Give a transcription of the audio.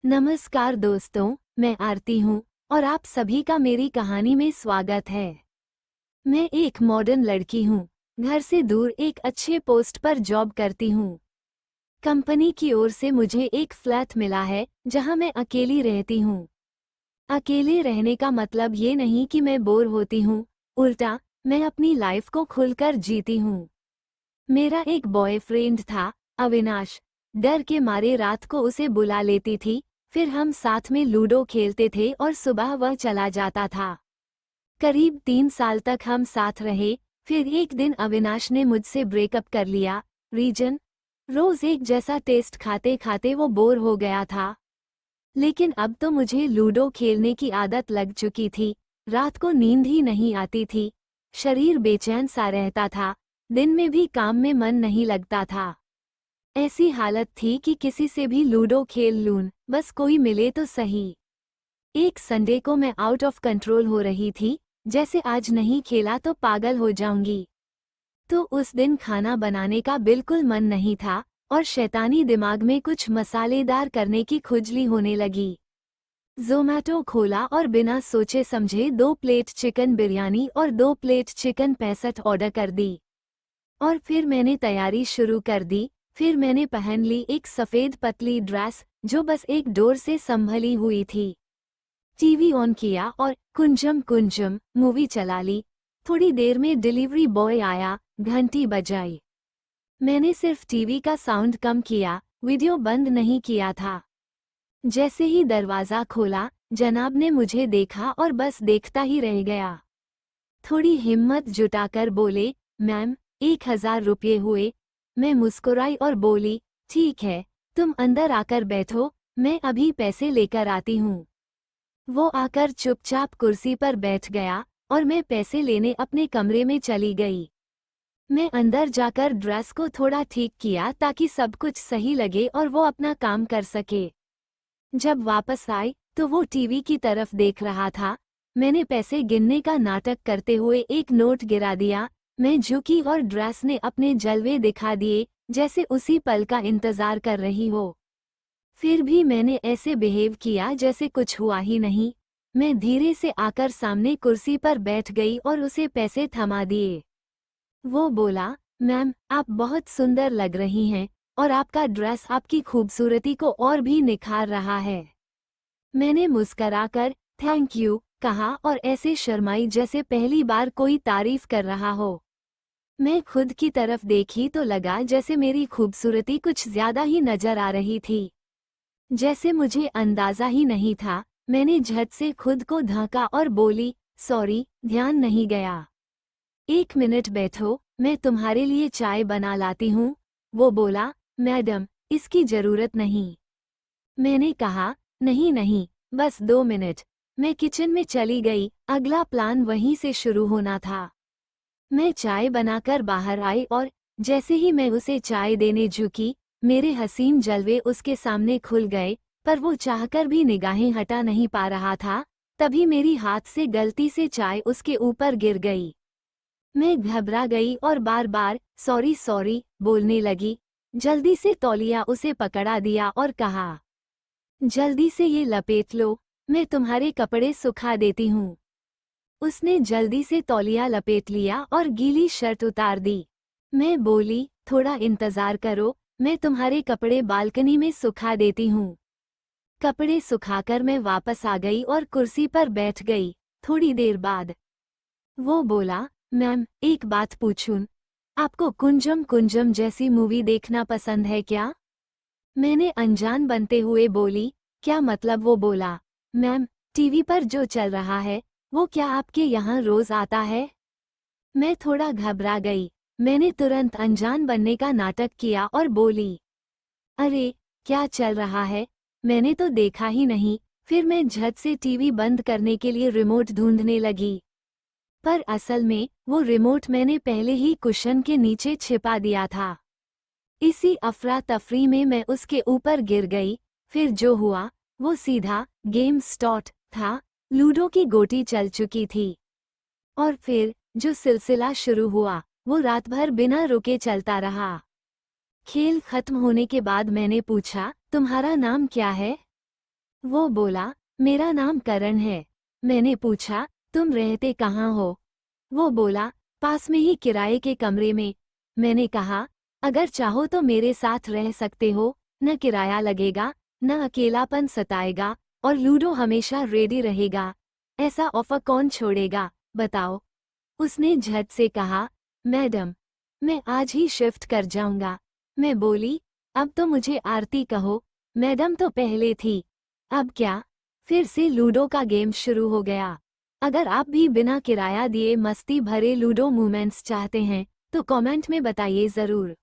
नमस्कार दोस्तों, मैं आरती हूँ और आप सभी का मेरी कहानी में स्वागत है। मैं एक मॉडर्न लड़की हूँ, घर से दूर एक अच्छे पोस्ट पर जॉब करती हूँ। कंपनी की ओर से मुझे एक फ्लैट मिला है जहाँ मैं अकेली रहती हूँ। अकेले रहने का मतलब ये नहीं कि मैं बोर होती हूँ, उल्टा मैं अपनी लाइफ को खुलकर जीती हूँ। मेरा एक बॉयफ्रेंड था, अविनाश। डर के मारे रात को उसे बुला लेती थी, फिर हम साथ में लूडो खेलते थे और सुबह वह चला जाता था। करीब 3 साल तक हम साथ रहे, फिर एक दिन अविनाश ने मुझसे ब्रेकअप कर लिया। रीजन? रोज एक जैसा टेस्ट खाते खाते वो बोर हो गया था। लेकिन अब तो मुझे लूडो खेलने की आदत लग चुकी थी। रात को नींद ही नहीं आती थी, शरीर बेचैन सा रहता था, दिन में भी काम में मन नहीं लगता था। ऐसी हालत थी कि किसी से भी लूडो खेल लूं, बस कोई मिले तो सही। एक संडे को मैं आउट ऑफ कंट्रोल हो रही थी, जैसे आज नहीं खेला तो पागल हो जाऊंगी। तो उस दिन खाना बनाने का बिल्कुल मन नहीं था और शैतानी दिमाग में कुछ मसालेदार करने की खुजली होने लगी। ज़ोमैटो खोला और बिना सोचे समझे 2 प्लेट चिकन बिरयानी और 2 प्लेट चिकन 65 ऑर्डर कर दी। और फिर मैंने तैयारी शुरू कर दी। फिर मैंने पहन ली एक सफ़ेद पतली ड्रेस जो बस एक डोर से संभली हुई थी। टीवी ऑन किया और कुंजम कुंजम मूवी चला ली। थोड़ी देर में डिलीवरी बॉय आया, घंटी बजाई। मैंने सिर्फ टीवी का साउंड कम किया, वीडियो बंद नहीं किया था। जैसे ही दरवाज़ा खोला, जनाब ने मुझे देखा और बस देखता ही रह गया। थोड़ी हिम्मत जुटाकर बोले, मैम, 1000 रुपये हुए। मैं मुस्कुराई और बोली, ठीक है, तुम अंदर आकर बैठो, मैं अभी पैसे लेकर आती हूँ। वो आकर चुपचाप कुर्सी पर बैठ गया और मैं पैसे लेने अपने कमरे में चली गई। मैं अंदर जाकर ड्रेस को थोड़ा ठीक किया ताकि सब कुछ सही लगे और वो अपना काम कर सके। जब वापस आई तो वो टीवी की तरफ देख रहा था। मैंने पैसे गिनने का नाटक करते हुए एक नोट गिरा दिया। मैं झुकी और ड्रेस ने अपने जलवे दिखा दिए, जैसे उसी पल का इंतजार कर रही हो। फिर भी मैंने ऐसे बिहेव किया जैसे कुछ हुआ ही नहीं। मैं धीरे से आकर सामने कुर्सी पर बैठ गई और उसे पैसे थमा दिए। वो बोला, मैम, आप बहुत सुंदर लग रही हैं और आपका ड्रेस आपकी खूबसूरती को और भी निखार रहा है। मैंने मुस्कराकर थैंक यू कहा और ऐसे शर्माई जैसे पहली बार कोई तारीफ कर रहा हो। मैं खुद की तरफ देखी तो लगा जैसे मेरी खूबसूरती कुछ ज्यादा ही नजर आ रही थी। जैसे मुझे अंदाजा ही नहीं था। मैंने झट से खुद को ढांका और बोली, सॉरी, ध्यान नहीं गया। 1 मिनट बैठो, मैं तुम्हारे लिए चाय बना लाती हूँ। वो बोला, मैडम, इसकी जरूरत नहीं। मैंने कहा, नहीं नहीं, बस 2 मिनट। मैं किचन में चली गई, अगला प्लान वहीं से शुरू होना था। मैं चाय बनाकर बाहर आई और जैसे ही मैं उसे चाय देने झुकी, मेरे हसीन जलवे उसके सामने खुल गए, पर वो चाहकर भी निगाहें हटा नहीं पा रहा था। तभी मेरी हाथ से गलती से चाय उसके ऊपर गिर गई। मैं घबरा गई और बार बार सॉरी सॉरी बोलने लगी। जल्दी से तौलिया उसे पकड़ा दिया और कहा, जल्दी से ये लपेट लो, मैं तुम्हारे कपड़े सुखा देती हूँ। उसने जल्दी से तौलिया लपेट लिया और गीली शर्ट उतार दी। मैं बोली, थोड़ा इंतजार करो, मैं तुम्हारे कपड़े बालकनी में सुखा देती हूँ। कपड़े सुखाकर मैं वापस आ गई और कुर्सी पर बैठ गई। थोड़ी देर बाद वो बोला, मैम, एक बात पूछूं? आपको कुंजम कुंजम जैसी मूवी देखना पसंद है क्या? मैंने अनजान बनते हुए बोली, क्या मतलब? वो बोला, मैम, टीवी पर जो चल रहा है वो क्या आपके यहाँ रोज आता है? मैं थोड़ा घबरा गई। मैंने तुरंत अनजान बनने का नाटक किया और बोली, अरे, क्या चल रहा है? मैंने तो देखा ही नहीं। फिर मैं झट से टीवी बंद करने के लिए रिमोट ढूंढने लगी। पर असल में वो रिमोट मैंने पहले ही कुशन के नीचे छिपा दिया था। इसी अफरा तफरी में मैं उसके ऊपर गिर गई। फिर जो हुआ वो सीधा गेम स्टार्ट था। लूडो की गोटी चल चुकी थी और फिर जो सिलसिला शुरू हुआ वो रात भर बिना रुके चलता रहा। खेल खत्म होने के बाद मैंने पूछा, तुम्हारा नाम क्या है? वो बोला, मेरा नाम करण है। मैंने पूछा, तुम रहते कहाँ हो? वो बोला, पास में ही किराए के कमरे में। मैंने कहा, अगर चाहो तो मेरे साथ रह सकते हो, न किराया लगेगा, न अकेलापन सताएगा, और लूडो हमेशा रेडी रहेगा। ऐसा ऑफर कौन छोड़ेगा, बताओ? उसने झट से कहा, मैडम, मैं आज ही शिफ्ट कर जाऊंगा। मैं बोली, अब तो मुझे आरती कहो, मैडम तो पहले थी। अब क्या? फिर से लूडो का गेम शुरू हो गया। अगर आप भी बिना किराया दिए मस्ती भरे लूडो मोमेंट्स चाहते हैं, तो कमेंट में बताइए ज़रूर।